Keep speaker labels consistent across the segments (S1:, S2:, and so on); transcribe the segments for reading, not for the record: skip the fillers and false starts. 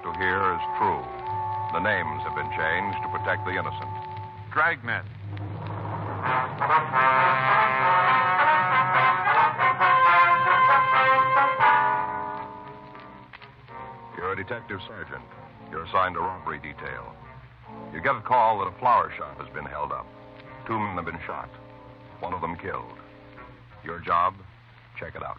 S1: to hear is true. The names have been changed to protect the innocent.
S2: Dragnet.
S1: You're a detective sergeant. You're assigned a robbery detail. You get a call that a flower shop has been held up. 2 men have been shot. One of them killed. Your job? Check it out.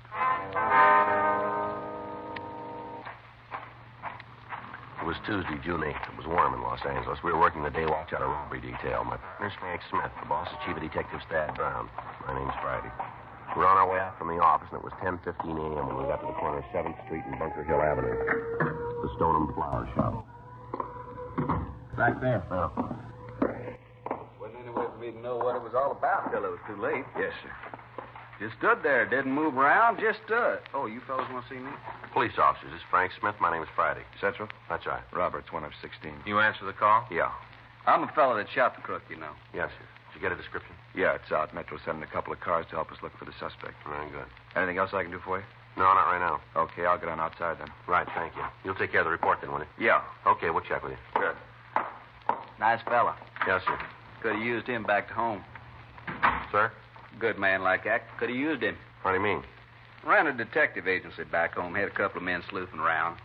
S3: It was Tuesday, June 8th. It was warm in Los Angeles. We were working the day watch out of robbery detail. My partner's Frank Smith. The boss is Chief of Detectives Thad Brown. My name's Friday. We were on our way out from the office, and it was 10:15 a.m. when we got to the corner of 7th Street and Bunker Hill Avenue. The Stoneham Flower Shop. Back there, Phil.
S4: Wasn't any way for me to know what it was all about till it was too late.
S3: Yes, sir.
S4: Just stood there, didn't move around, just stood. Oh, you fellas want to see me?
S3: Police officers. This is Frank Smith. My name's Friday.
S2: Central?
S3: That's right.
S2: Roberts, 1 of 16.
S5: You answer the call?
S3: Yeah.
S4: I'm the fellow that shot the crook, you know.
S3: Yes, sir. Did you get a description?
S2: Yeah, it's out. Metro's sending a couple of cars to help us look for the suspect.
S3: Very good.
S2: Anything else I can do for you?
S3: No, not right now.
S2: Okay, I'll get on outside then.
S3: Right, thank you. You'll take care of the report then, won't you?
S2: Yeah.
S3: Okay, we'll check with you.
S2: Good.
S4: Nice fella.
S3: Yes, sir.
S4: Could have used him back to home.
S3: Sir?
S4: Good man like that. Could have used him.
S3: What do you mean?
S4: Ran a detective agency back home. Had a couple of men sleuthing around.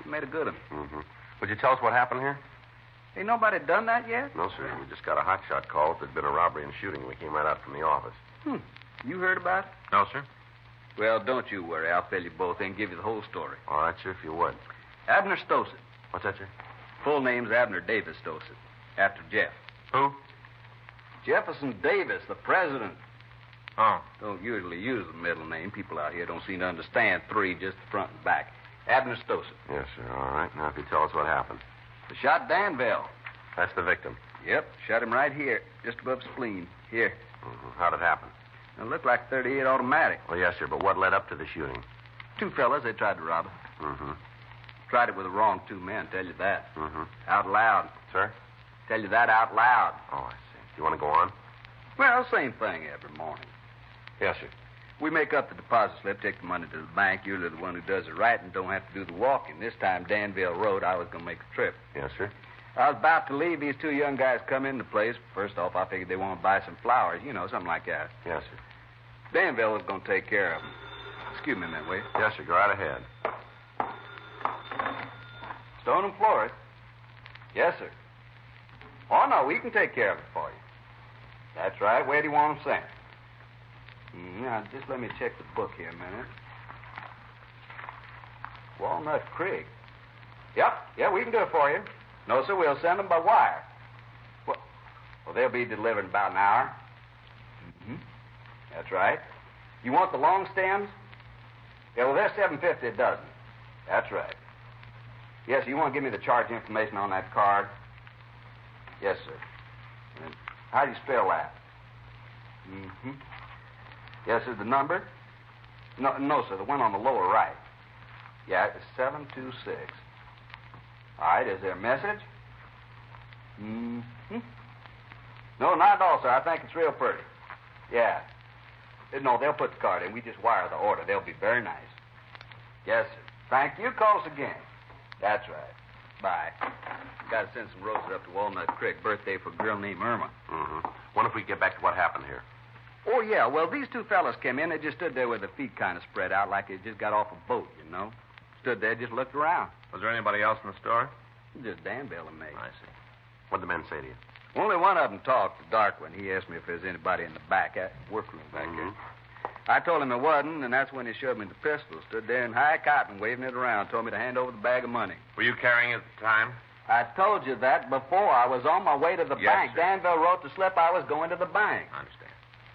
S4: He made a good one.
S3: Mm-hmm. Would you tell us what happened here?
S4: Ain't nobody done that yet?
S3: No, sir. We just got a hotshot call that there'd been a robbery and shooting. We came right out from the office.
S4: You heard about it?
S5: No, sir.
S4: Well, don't you worry. I'll fill you both in and give you the whole story.
S3: All right, sir, if you would.
S4: Abner Stossett.
S3: What's that, sir?
S4: Full name's Abner Davis Stossett. After Jeff.
S5: Who?
S4: Jefferson Davis, the president.
S5: Oh.
S4: Don't usually use the middle name. People out here don't seem to understand 3, just the front and back. Abner Stossett.
S3: Yes, sir. All right. Now, if you tell us what happened.
S4: They shot Danville.
S3: That's the victim.
S4: Yep, shot him right here, just above the spleen. Here.
S3: Mm-hmm. How'd it happen?
S4: It looked like 38 automatic.
S3: Well, yes, sir, but what led up to the shooting?
S4: 2 fellas, they tried to rob it.
S3: Mm-hmm.
S4: Tried it with the wrong 2 men, tell you that.
S3: Mm-hmm.
S4: Out loud.
S3: Sir?
S4: Tell you that out loud.
S3: Oh, I see. Do you want to go on?
S4: Well, same thing every morning.
S3: Yes, sir.
S4: We make up the deposit slip, take the money to the bank. You're the one who does it right and don't have to do the walking. This time, Danville Road, I was going to make the trip.
S3: Yes, sir.
S4: I was about to leave. These 2 young guys come in the place. First off, I figured they want to buy some flowers, something like that.
S3: Yes, sir.
S4: Danville was going to take care of them. Excuse me a minute, will you?
S3: Yes, sir. Go right ahead.
S4: Stone and Florist? Yes, sir. Oh, no, we can take care of it for you. That's right. Where do you want them sent? Now, just let me check the book here a minute. Walnut Creek. Yep, we can do it for you. No, sir, we'll send them by wire. Well, they'll be delivered in about an hour. Mm-hmm. That's right. You want the long stems? Yeah, well, they're $7.50 a dozen. That's right. Yes, you want to give me the charge information on that card? Yes, sir. And how do you spell that? Mm-hmm. Yes, sir, the number? No, sir, the one on the lower right. Yeah, it's 726. All right, is there a message? Mm-hmm. No, not at all, sir. I think it's real pretty. Yeah. No, they'll put the card in. We just wire the order. They'll be very nice. Yes, sir. Thank you. Call us again. That's right. Bye. Got to send some roses up to Walnut Creek. Birthday for a girl named Irma.
S3: Mm-hmm. Wonder if we can get back to what happened here.
S4: Oh, yeah. Well, these 2 fellas came in. They just stood there with their feet kind of spread out like they just got off a boat, Stood there, just looked around.
S5: Was there anybody else in the store?
S4: Just Danville and me.
S5: I see.
S3: What'd the men say to you?
S4: Only one of them talked, the dark one. He asked me if there's anybody in the back, workroom back there. I told him there wasn't, and that's when he showed me the pistol. Stood there in high cotton, waving it around, told me to hand over the bag of money.
S5: Were you carrying it at the time?
S4: I told you that before. I was on my way to the bank.
S5: Sir.
S4: Danville wrote the slip I was going to the bank.
S5: I understand.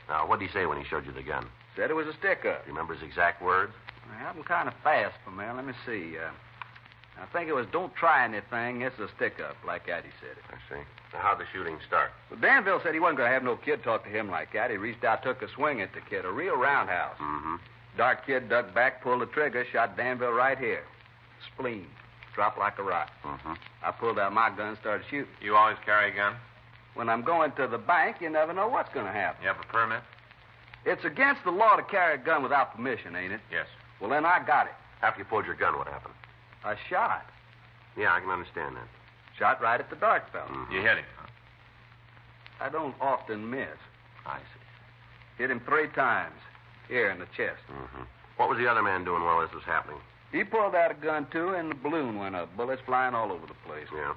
S3: Now, what did he say when he showed you the gun?
S4: Said it was a stick-up.
S3: Do you remember his exact words?
S4: I have them kind of fast for me. Let me see. I think it was, don't try anything. It's a stick-up, like that he said it.
S3: I see. Now, how'd the shooting start?
S4: Well, Danville said he wasn't going to have no kid talk to him like that. He reached out, took a swing at the kid, a real roundhouse.
S3: Mm-hmm.
S4: Dark kid ducked back, pulled the trigger, shot Danville right here. Spleen. Dropped like a rock.
S3: Mm-hmm.
S4: I pulled out my gun and started shooting.
S5: You always carry a gun?
S4: When I'm going to the bank, you never know what's going to happen.
S5: You have a permit?
S4: It's against the law to carry a gun without permission, ain't it?
S5: Yes.
S4: Well, then I got it.
S3: After you pulled your gun, what happened?
S4: I shot.
S3: Yeah, I can understand that.
S4: Shot right at the dark fella.
S5: You hit him, huh?
S4: I don't often miss.
S5: I see.
S4: Hit him 3 times. Here in the chest.
S3: Mm-hmm. What was the other man doing while this was happening?
S4: He pulled out a gun, too, and the balloon went up. Bullets flying all over the place.
S3: Yeah.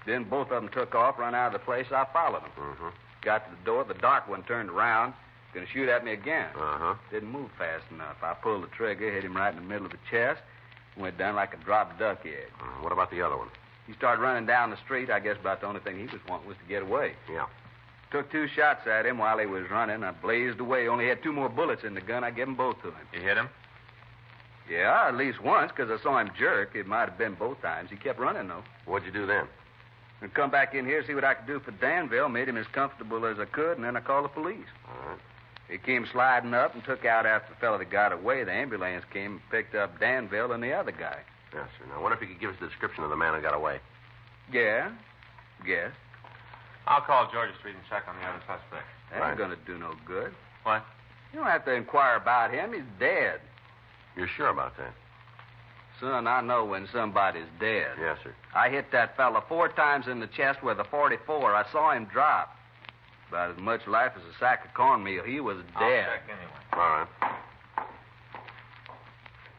S4: Then both of them took off, run out of the place. I followed them.
S3: Mm-hmm.
S4: Got to the door. The dark one turned around. Going to shoot at me again.
S3: Uh-huh.
S4: Didn't move fast enough. I pulled the trigger, hit him right in the middle of the chest, went down like a dropped duck egg.
S3: What about the other one?
S4: He started running down the street. I guess about the only thing he was wanting was to get away.
S3: Yeah.
S4: Took 2 shots at him while he was running. I blazed away. Only had 2 more bullets in the gun. I gave them both to him.
S5: You hit him?
S4: Yeah, at least once, because I saw him jerk. It might have been both times. He kept running, though.
S3: What'd you do then?
S4: And come back in here, see what I could do for Danville. Made him as comfortable as I could, and then I called the police.
S3: All right.
S4: He came sliding up and took out after the fellow that got away. The ambulance came and picked up Danville and the other guy.
S3: Yes, sir. Now, what if you could give us the description of the man who got away?
S4: Yeah. Yes.
S5: I'll call Georgia Street and check on the other suspect.
S4: That
S3: Right.
S4: ain't going to do no good.
S5: What?
S4: You don't have to inquire about him. He's dead.
S3: You're sure about that?
S4: Son, I know when somebody's dead.
S3: Yes, sir.
S4: I hit that fella 4 times in the chest with a .44. I saw him drop. About as much life as a sack of cornmeal. He was
S5: I'll
S4: dead.
S5: check anyway.
S3: All right.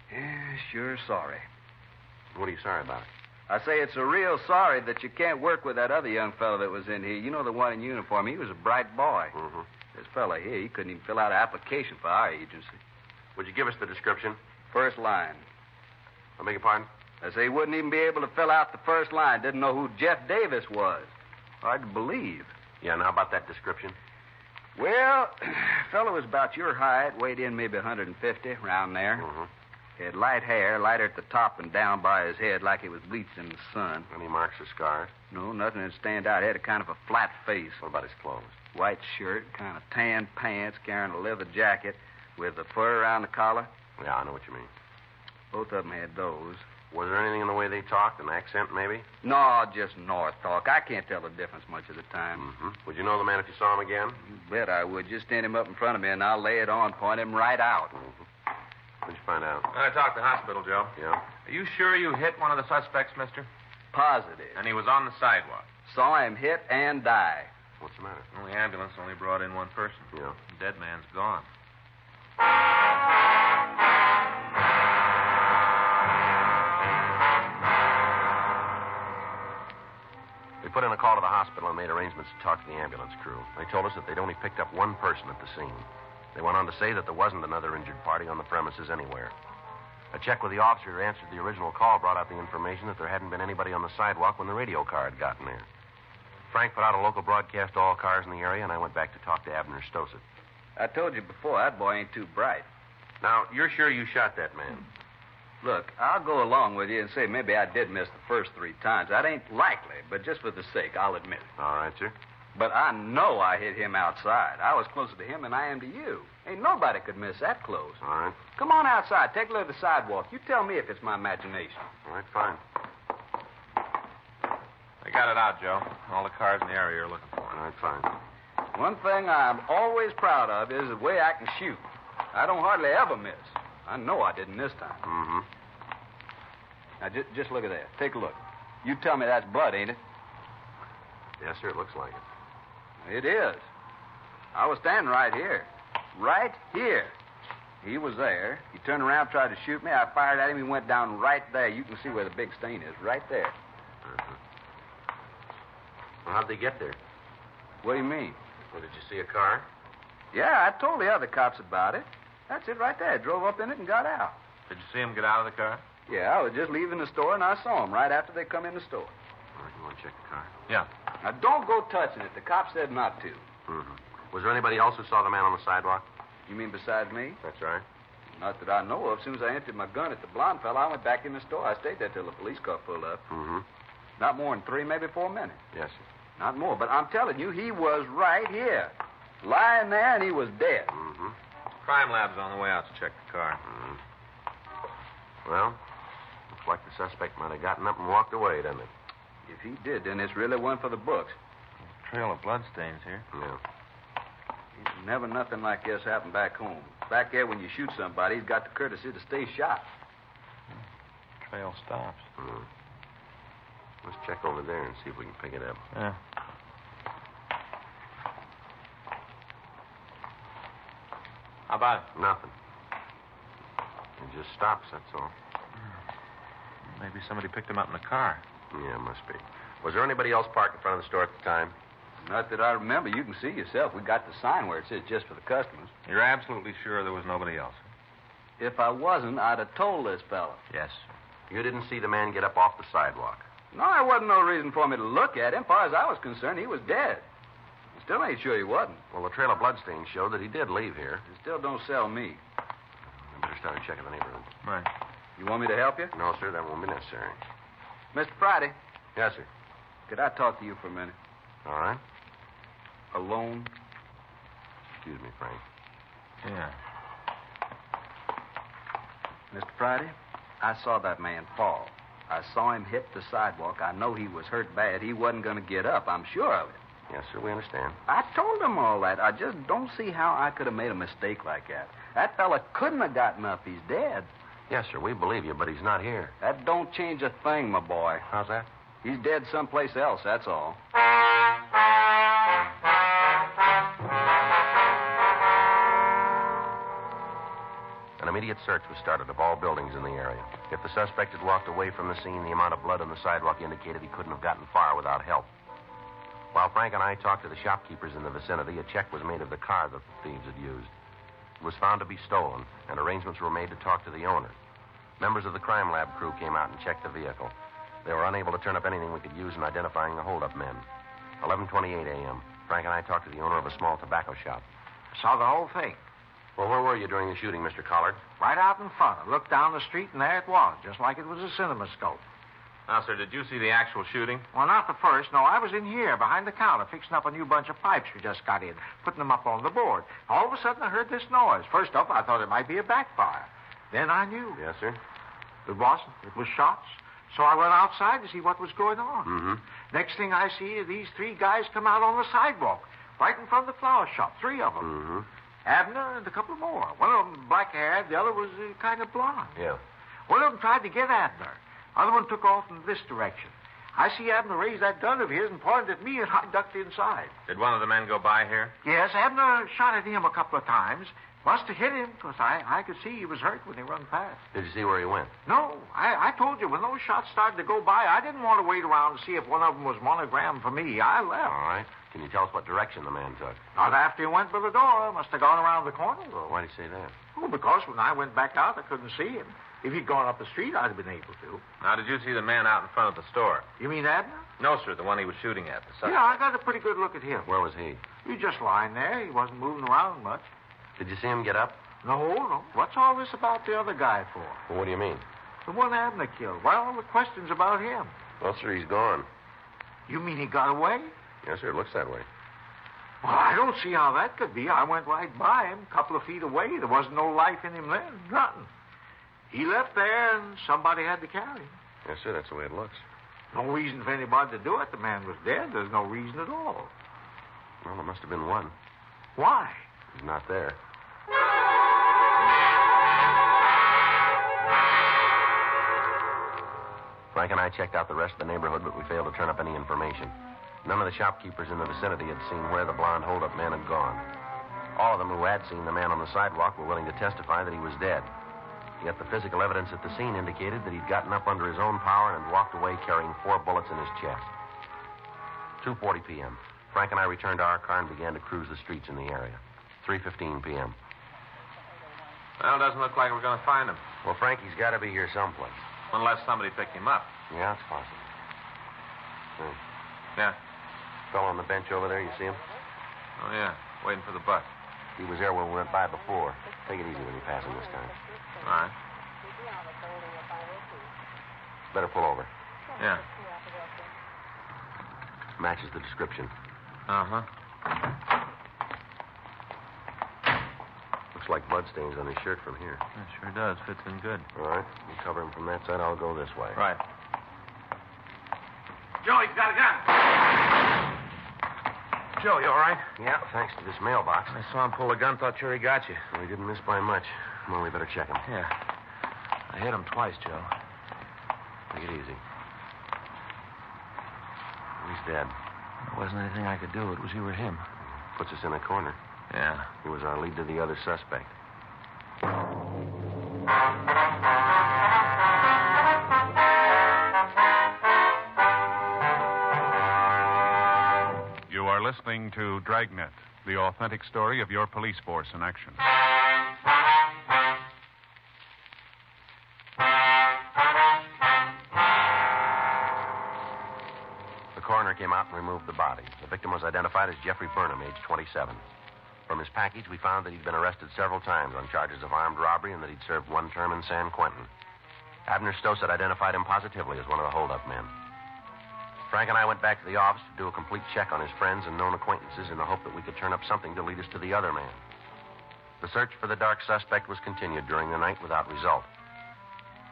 S4: Yeah, sure sorry.
S3: What are you sorry about?
S4: I say it's a real sorry that you can't work with that other young fellow that was in here. You know, the one in uniform. He was a bright boy.
S3: Mm-hmm.
S4: This fella here, he couldn't even fill out an application for our agency.
S3: Would you give us the description?
S4: First line.
S3: I beg your pardon?
S4: I say he wouldn't even be able to fill out the first line. Didn't know who Jeff Davis was. Hard to believe.
S3: Yeah, now about that description?
S4: Well, fellow was about your height, weighed in maybe 150, around there.
S3: Mm-hmm.
S4: He had light hair, lighter at the top and down by his head like he was bleached in the sun.
S3: Any marks or scars?
S4: No, nothing that stand out. He had a kind of a flat face.
S3: What about his clothes?
S4: White shirt, kind of tan pants, carrying a leather jacket with the fur around the collar.
S3: Yeah, I know what you mean.
S4: Both of them had those.
S3: Was there anything in the way they talked? An accent, maybe?
S4: No, just North talk. I can't tell the difference much of the time.
S3: Mm-hmm. Would you know the man if you saw him again?
S4: You bet I would. Just stand him up in front of me and I'll lay it on, point him right out.
S3: Mm-hmm. What'd you find out?
S5: I talked to the hospital, Joe.
S3: Yeah?
S5: Are you sure you hit one of the suspects, mister?
S4: Positive.
S5: And he was on the sidewalk.
S4: Saw him hit and die.
S3: What's the matter?
S5: Well, the ambulance only brought in 1 person.
S3: Yeah.
S5: The dead man's gone.
S3: We put in a call to the hospital and made arrangements to talk to the ambulance crew. They told us that they'd only picked up 1 person at the scene. They went on to say that there wasn't another injured party on the premises anywhere. A check with the officer who answered the original call brought out the information that there hadn't been anybody on the sidewalk when the radio car had gotten there. Frank put out a local broadcast to all cars in the area, and I went back to talk to Abner Stossett.
S4: I told you before, that boy ain't too bright.
S3: Now, you're sure you shot that man?
S4: Look, I'll go along with you and say maybe I did miss the first 3 times. That ain't likely, but just for the sake, I'll admit it.
S3: All right, sir.
S4: But I know I hit him outside. I was closer to him than I am to you. Ain't nobody could miss that close.
S3: All right.
S4: Come on outside. Take a look at the sidewalk. You tell me if it's my imagination.
S3: All right, fine.
S5: They got it out, Joe. All the cars in the area are looking for
S3: All
S5: him.
S3: right, fine.
S4: One thing I'm always proud of is the way I can shoot. I don't hardly ever miss. I know I didn't this time.
S3: Mm-hmm.
S4: Now, just look at that. Take a look. You tell me that's blood, ain't it?
S3: Yes, sir, it looks like it.
S4: It is. I was standing right here. Right here. He was there. He turned around, tried to shoot me. I fired at him. He went down right there. You can see where the big stain is. Right there.
S3: Uh-huh. Well, how'd they get there?
S4: What do you mean?
S3: Well, did you see a car?
S4: Yeah, I told the other cops about it. That's it right there. Drove up in it and got out.
S5: Did you see him get out of the car?
S4: Yeah, I was just leaving the store, and I saw him right after they come in the store.
S3: All right, you want to check the car?
S5: Yeah.
S4: Now, don't go touching it. The cop said not to.
S3: Mm-hmm. Was there anybody else who saw the man on the sidewalk?
S4: You mean besides me?
S3: That's right.
S4: Not that I know of. As soon as I emptied my gun at the blonde fella, I went back in the store. I stayed there till the police car pulled up.
S3: Mm-hmm.
S4: Not more than 3, maybe 4 minutes.
S3: Yes, sir.
S4: Not more. But I'm telling you, he was right here. Lying there, and he was dead.
S3: Mm-hmm.
S5: Crime lab's on the way out to check the car.
S3: Mm-hmm. Well, looks like the suspect might have gotten up and walked away, doesn't it?
S4: If he did, then it's really one for the books.
S5: Trail of bloodstains here.
S3: Yeah.
S4: Never nothing like this happened back home. Back there, when you shoot somebody, he's got the courtesy to stay shot.
S5: Trail stops.
S3: Mm. Let's check over there and see if we can pick it up.
S5: Yeah. How about it?
S3: Nothing. It just stops, that's all.
S5: Maybe somebody picked him up in a car.
S3: Yeah, must be. Was there anybody else parked in front of the store at the time?
S4: Not that I remember. You can see yourself. We got the sign where it says just for the customers.
S5: You're absolutely sure there was nobody else?
S4: If I wasn't, I'd have told this fella.
S5: Yes.
S3: You didn't see the man get up off the sidewalk?
S4: No, there wasn't no reason for me to look at him. As far as I was concerned, he was dead. I still ain't sure he wasn't.
S3: Well, the trail of bloodstains showed that he did leave here.
S4: It still don't sell me.
S3: I better start checking the neighborhood.
S5: Right.
S4: You want me to help you?
S3: No, sir, that won't be necessary.
S4: Mr. Friday,
S3: Yes, sir.
S4: could I talk to you for a minute?
S3: All right.
S4: Alone?
S3: Excuse me, Frank.
S5: Yeah.
S4: Mr. Friday, I saw that man fall. I saw him hit the sidewalk. I know he was hurt bad. He wasn't going to get up. I'm sure of it.
S3: Yes, sir, we understand.
S4: I told him all that. I just don't see how I could have made a mistake like that. That fella couldn't have gotten up. He's dead.
S3: Yes, sir, we believe you, but he's not here.
S4: That don't change a thing, my boy.
S3: How's that?
S4: He's dead someplace else, that's all.
S3: An immediate search was started of all buildings in the area. If the suspect had walked away from the scene, the amount of blood on the sidewalk indicated he couldn't have gotten far without help. While Frank and I talked to the shopkeepers in the vicinity, a check was made of the car that the thieves had used. It was found to be stolen, and arrangements were made to talk to the owner. Members of the crime lab crew came out and checked the vehicle. They were unable to turn up anything we could use in identifying the holdup men. 11:28 a.m. Frank and I talked to the owner of a small tobacco shop.
S6: Saw the whole thing.
S3: Well, where were you during the shooting, Mr. Collard?
S6: Right out in front. I looked down the street, and there it was, just like it was a cinemascope.
S5: Now, sir, did you see the actual shooting?
S6: Well, not the first. No, I was in here, behind the counter, fixing up a new bunch of pipes we just got in, putting them up on the board. All of a sudden, I heard this noise. First up, I thought it might be a backfire. Then I knew.
S3: Yes, sir.
S6: It wasn't. It was shots. So I went outside to see what was going on.
S3: Mm-hmm.
S6: Next thing I see, these three guys come out on the sidewalk, right in front of the flower shop, three of them.
S3: Mm-hmm.
S6: Abner and a couple more. One of them black-haired, the other was kind of blonde.
S3: Yeah.
S6: One of them tried to get Abner. Other one took off in this direction. I see Abner raise that gun of his and pointed at me, and I ducked inside.
S5: Did one of the men go by here?
S6: Yes, Abner shot at him a couple of times. Must have hit him, because I could see he was hurt when he run past.
S3: Did you see where he went?
S6: No, I told you, when those shots started to go by, I didn't want to wait around to see if one of them was monogrammed for me. I left.
S3: All right. Can you tell us what direction the man took?
S6: Not after he went by the door. Must have gone around the corner.
S3: Well, why did you say that?
S6: Oh, because when I went back out, I couldn't see him. If he'd gone up the street, I'd have been able to.
S5: Now, did you see the man out in front of the store?
S6: You mean Abner?
S5: No, sir, the one he was shooting at. The suspect.
S6: Yeah, I got a pretty good look at him.
S3: Where was he?
S6: He was just lying there. He wasn't moving around much.
S3: Did you see him get up?
S6: No. What's all this about the other guy for?
S3: Well, what do you mean?
S6: The one Abner killed. Why all the questions about him?
S3: Well, sir, he's gone.
S6: You mean he got away?
S3: Yes, sir, it looks that way.
S6: Well, I don't see how that could be. I went right by him, a couple of feet away. There wasn't no life in him then. Nothing. He left there, and somebody had to carry him.
S3: Yes, sir, that's the way it looks.
S6: No reason for anybody to do it. The man was dead. There's no reason at all.
S3: Well, there must have been one.
S6: Why?
S3: He's not there. Frank and I checked out the rest of the neighborhood, but we failed to turn up any information. None of the shopkeepers in the vicinity had seen where the blonde hold-up man had gone. All of them who had seen the man on the sidewalk were willing to testify that he was dead. Yet the physical evidence at the scene indicated that he'd gotten up under his own power and walked away carrying 4 bullets in his chest. 2:40 p.m. Frank and I returned to our car and began to cruise the streets in the area. 3:15 p.m.
S5: Well, it doesn't look like we're going to find him.
S3: Well, Frank, he's got to be here someplace.
S5: Unless somebody picked him up.
S3: Yeah, it's possible.
S5: Yeah.
S3: Fellow on the bench over there, you see him?
S5: Oh, yeah. Waiting for the bus.
S3: He was there when we went by before. Take it easy when you pass him this time.
S5: All right.
S3: Better pull over.
S5: Yeah.
S3: Matches the description.
S5: Uh-huh.
S3: Looks like bloodstains on his shirt from here.
S5: It sure does. Fits in good.
S3: All right. You cover him from that side. I'll go this way.
S5: Right.
S6: Joe, he's got a gun.
S5: Joe, you all right?
S3: Yeah, thanks to this mailbox.
S5: I saw him pull the gun. Thought sure he got you.
S3: Well, he didn't miss by much. Well, we better check him.
S5: Yeah. I hit him twice, Joe.
S3: Take it easy. He's dead.
S5: There wasn't anything I could do. It was you or him.
S3: Puts us in a corner.
S5: Yeah.
S3: He was our lead to the other suspect.
S7: You are listening to Dragnet, the authentic story of your police force in action.
S3: The coroner came out and removed the body. The victim was identified as Jeffrey Burnham, age 27. From his package, we found that he'd been arrested several times on charges of armed robbery and that he'd served one term in San Quentin. Abner Stossett identified him positively as one of the holdup men. Frank and I went back to the office to do a complete check on his friends and known acquaintances in the hope that we could turn up something to lead us to the other man. The search for the dark suspect was continued during the night without result.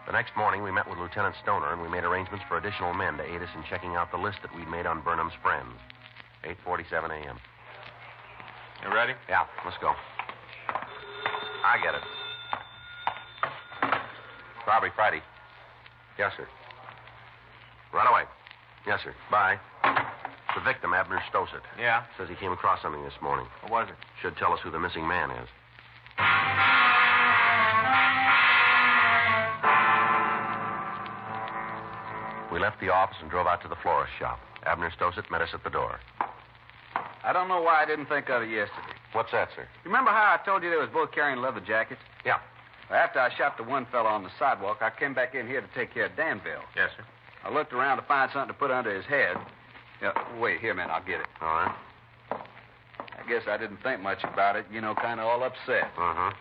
S3: The next morning, we met with Lieutenant Stoner, and we made arrangements for additional men to aid us in checking out the list that we'd made on Burnham's friends. 8:47 a.m.
S5: You ready?
S3: Yeah, let's go. I get it. Robbery Friday. Yes, sir. Right away. Yes, sir. Bye. The victim, Abner Stossett.
S5: Yeah.
S3: Says he came across something this morning.
S5: What was it?
S3: Should tell us who the missing man is. We left the office and drove out to the florist shop. Abner Stossett met us at the door.
S4: I don't know why I didn't think of it yesterday.
S3: What's that, sir?
S4: You remember how I told you they was both carrying leather jackets?
S3: Yeah.
S4: Well, after I shot the one fellow on the sidewalk, I came back in here to take care of Danville.
S5: Yes, sir.
S4: I looked around to find something to put under his head. Yeah, wait, here, man, I'll get it.
S3: All right.
S4: I guess I didn't think much about it, kind of all upset.
S3: Uh-huh.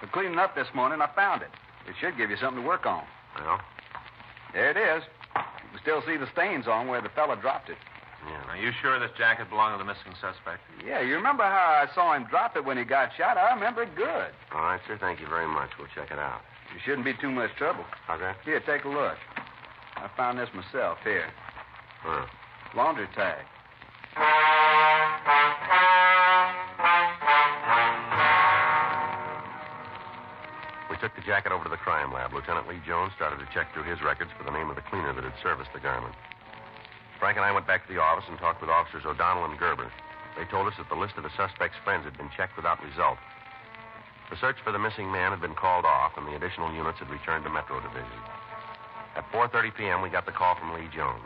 S4: But cleaning up this morning, I found it. It should give you something to work on.
S3: Well?
S4: There it is. You can still see the stains on where the fella dropped it.
S3: Yeah.
S5: Are you sure this jacket belonged to the missing suspect?
S4: Yeah, you remember how I saw him drop it when he got shot? I remember it good.
S3: All right, sir. Thank you very much. We'll check it out.
S4: You shouldn't be too much trouble.
S3: How's that?
S4: Here, take a look. I found this myself. Here.
S3: Huh.
S4: Laundry tag.
S3: We took the jacket over to the crime lab. Lieutenant Lee Jones started to check through his records for the name of the cleaner that had serviced the garment. Frank and I went back to the office and talked with Officers O'Donnell and Gerber. They told us that the list of the suspect's friends had been checked without result. The search for the missing man had been called off, and the additional units had returned to Metro Division. At 4:30 p.m., we got the call from Lee Jones.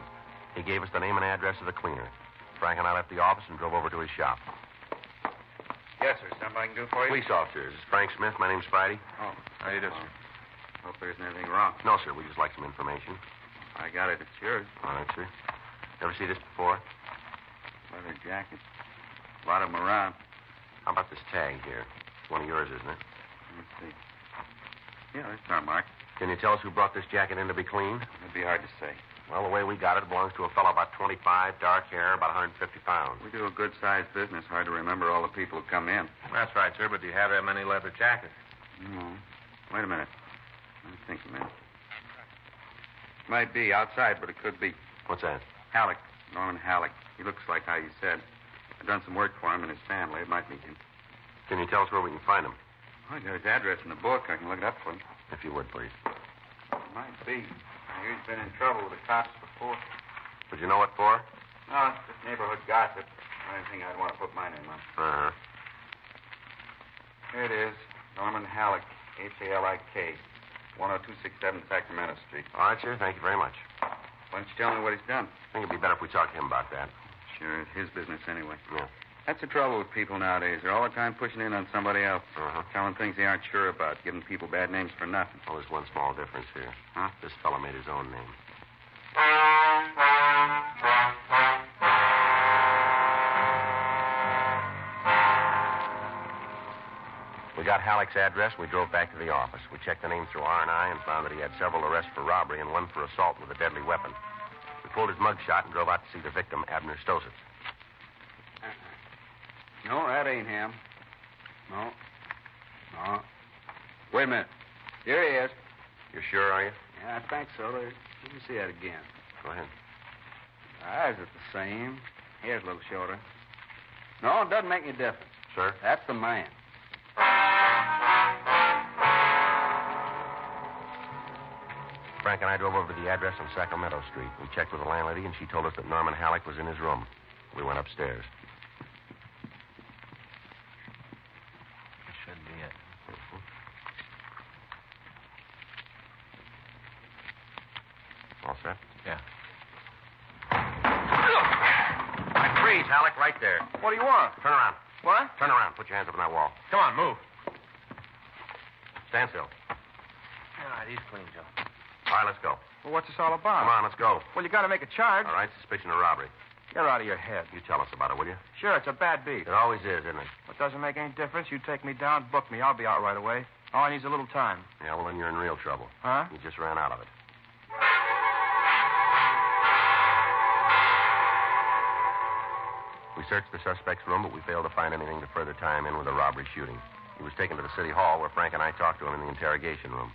S3: He gave us the name and address of the cleaner. Frank and I left the office and drove over to his shop.
S4: Yes, sir. Something I can do for you?
S3: Police officers. This is Frank Smith. My name's Friday.
S4: Oh,
S5: How do you do, sir?
S4: hope there isn't anything wrong.
S3: No, sir. We just like some information.
S4: I got it. It's yours.
S3: All right, sir. Ever see this before?
S4: Leather jacket. A lot of them around.
S3: How about this tag here? It's one of yours, isn't it?
S4: Let's see. Yeah, that's our mark.
S3: Can you tell us who brought this jacket in to be cleaned?
S4: It'd be hard to say.
S3: Well, the way we got it belongs to a fellow about 25, dark hair, about 150 pounds.
S4: We do a good-sized business. Hard to remember all the people who come in.
S5: That's right, sir, but do you have that many leather jackets?
S4: No. Wait a minute. Let me think a minute. Might be outside, but it could be.
S3: What's that?
S4: Halleck. Norman Halleck. He looks like how you said. I've done some work for him and his family. It might be him.
S3: Can you tell us where we can find him?
S4: I got his address in the book. I can look it up for him.
S3: If you would, please.
S4: Might be. I hear he's been in trouble with the cops before.
S3: Would you know what for?
S4: No, it's just neighborhood gossip. Anything I'd want to put my name on.
S3: Uh-huh.
S4: Here it is. Norman Halleck. Hallik. 10267 Sacramento Street.
S3: All right, sir. Thank you very much.
S4: Why don't you tell me what he's done?
S3: I think it'd be better if we talked to him about that.
S4: Sure, it's his business anyway.
S3: Yeah.
S4: That's the trouble with people nowadays. They're all the time pushing in on somebody else.
S3: Uh-huh.
S4: Telling things they aren't sure about, giving people bad names for nothing.
S3: Well, there's one small difference here.
S4: Huh?
S3: This fellow made his own name. We got Halleck's address, and we drove back to the office. We checked the name through R&I and found that he had several arrests for robbery and one for assault with a deadly weapon. We pulled his mugshot and drove out to see the victim, Abner Stossett.
S4: No, that ain't him. No. No. Wait a minute. Here he is.
S3: You're sure, are you?
S4: Yeah, I think so. Let me see that again.
S3: Go ahead.
S4: Eyes are the same. Hair's a little shorter. No, it doesn't make any difference.
S3: Sir?
S4: That's the man.
S3: Frank and I drove over to the address on Sacramento Street. We checked with the landlady, and she told us that Norman Halleck was in his room. We went upstairs.
S5: This should be it.
S3: All set?
S5: Yeah.
S3: Freeze, Halleck, right there.
S8: What do you want?
S3: Turn around.
S8: What?
S3: Turn around. Put your hands up on that wall.
S5: Come on, move.
S3: Stand still.
S5: All right, he's clean, Joe.
S3: All right, let's go.
S8: Well, what's this all about?
S3: Come on, let's go.
S8: Well, you got to make a charge.
S3: All right, suspicion of robbery.
S8: You're out of your head.
S3: You tell us about it, will you?
S8: Sure, it's a bad beat.
S3: It always is, isn't it?
S8: It doesn't make any difference. You take me down, book me. I'll be out right away. All I need is a little time.
S3: Yeah, well, then you're in real trouble.
S8: Huh?
S3: You just ran out of it. We searched the suspect's room, but we failed to find anything to further tie him in with a robbery shooting. He was taken to the city hall where Frank and I talked to him in the interrogation room.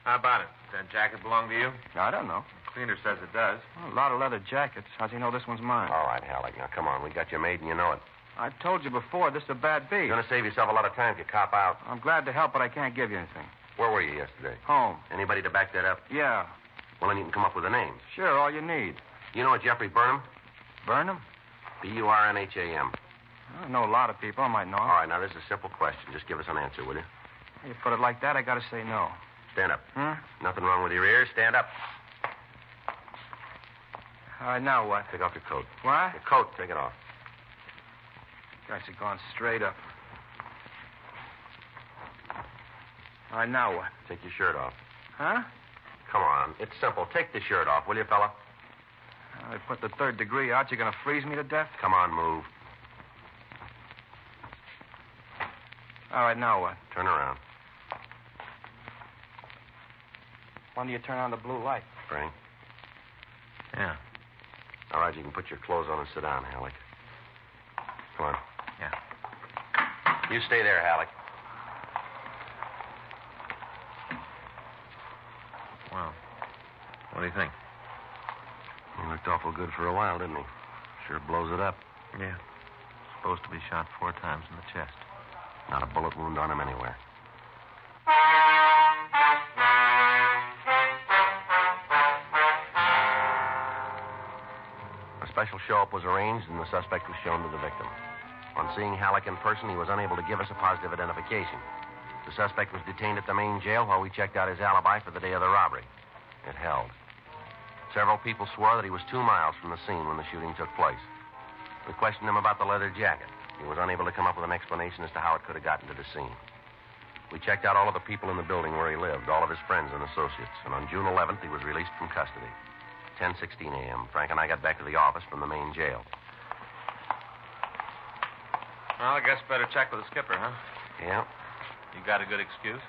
S5: How about it? Does that jacket belong to you?
S8: I don't know.
S5: The cleaner says it does.
S8: Well, a lot of leather jackets. How's he know this one's mine?
S3: All right, Halleck. Now, come on. We got you made, and you know it.
S8: I told you before, this is a bad beat.
S3: You're going to save yourself a lot of time if you cop out.
S8: I'm glad to help, but I can't give you anything.
S3: Where were you yesterday?
S8: Home.
S3: Anybody to back that up?
S8: Yeah.
S3: Well, then you can come up with the names.
S8: Sure, all you need.
S3: You know a Jeffrey Burnham?
S8: Burnham?
S3: Burnham.
S8: I know a lot of people. I might know.
S3: All right, now, this is a simple question. Just give us an answer, will you?
S8: You put it like that, I got to say no.
S3: Stand up.
S8: Hmm?
S3: Nothing wrong with your ears. Stand up.
S8: All right, now what?
S3: Take off your coat.
S8: What?
S3: Your coat, take it off.
S8: Guys are going straight up. All right, now what?
S3: Take your shirt off.
S8: Huh?
S3: Come on. It's simple. Take the shirt off, will you, fella?
S8: I put the third degree out. You going to freeze me to death?
S3: Come on, move.
S8: All right, now what?
S3: Turn around.
S8: When do you turn on the blue light?
S3: Frank.
S5: Yeah.
S3: All right, you can put your clothes on and sit down, Halleck. Come on.
S5: Yeah.
S3: You stay there, Halleck.
S5: Well, what do you think?
S3: He looked awful good for a while, didn't he? Sure blows it up.
S5: Yeah. Supposed to be shot 4 times in the chest.
S3: Not a bullet wound on him anywhere. A special show-up was arranged, and the suspect was shown to the victim. On seeing Halleck in person, he was unable to give us a positive identification. The suspect was detained at the main jail while we checked out his alibi for the day of the robbery. It held. Several people swore that he was 2 miles from the scene when the shooting took place. We questioned him about the leather jacket. He was unable to come up with an explanation as to how it could have gotten to the scene. We checked out all of the people in the building where he lived, all of his friends and associates, and on June 11th, he was released from custody. 10:16 a.m. Frank and I got back to the office from the main jail.
S5: Well, I guess better check with the skipper, huh?
S3: Yeah?
S5: You got a good excuse?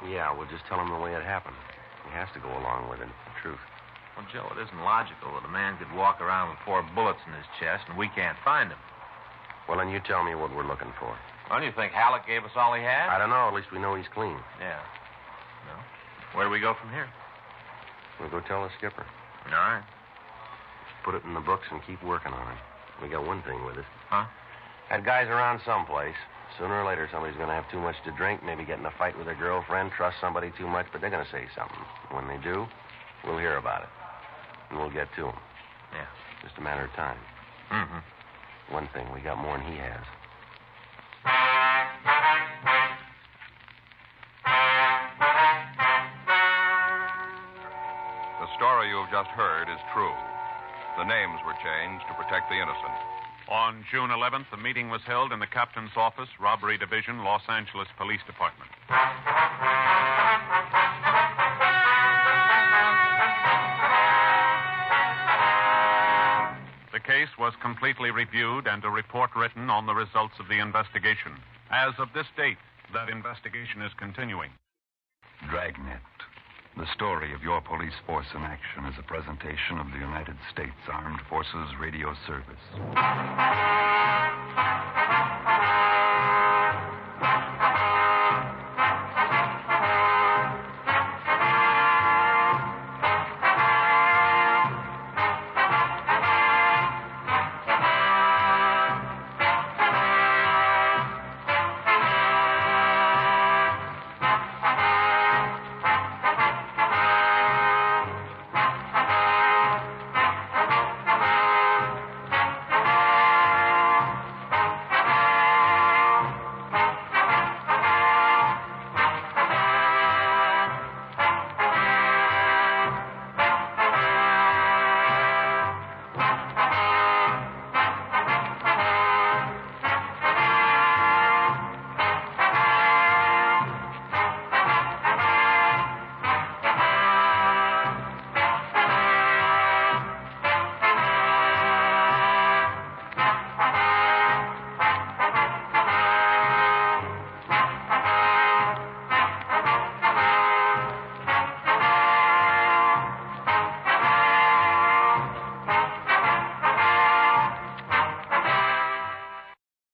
S3: Yeah, we'll just tell him the way it happened. He has to go along with it. It's the truth.
S5: Well, Joe, it isn't logical that a man could walk around with 4 bullets in his chest and we can't find him.
S3: Well, then you tell me what we're looking for.
S5: Well, you think Halleck gave us all he had?
S3: I don't know. At least we know he's clean.
S5: Yeah. No. Where do we go from here?
S3: We'll go tell the skipper.
S5: All right.
S3: Put it in the books and keep working on it. We got one thing with it.
S5: Huh?
S3: Had guys around someplace. Sooner or later, somebody's going to have too much to drink, maybe get in a fight with their girlfriend, trust somebody too much, but they're going to say something. When they do, we'll hear about it. And we'll get to them.
S5: Yeah.
S3: Just a matter of time.
S5: Mm-hmm.
S3: One thing, we got more than he has.
S1: The story you've just heard is true. The names were changed to protect the innocent.
S7: On June 11th, a meeting was held in the captain's office, Robbery Division, Los Angeles Police Department. The case was completely reviewed and a report written on the results of the investigation. As of this date, that investigation is continuing.
S9: Dragnet. The story of your police force in action is a presentation of the United States Armed Forces Radio Service.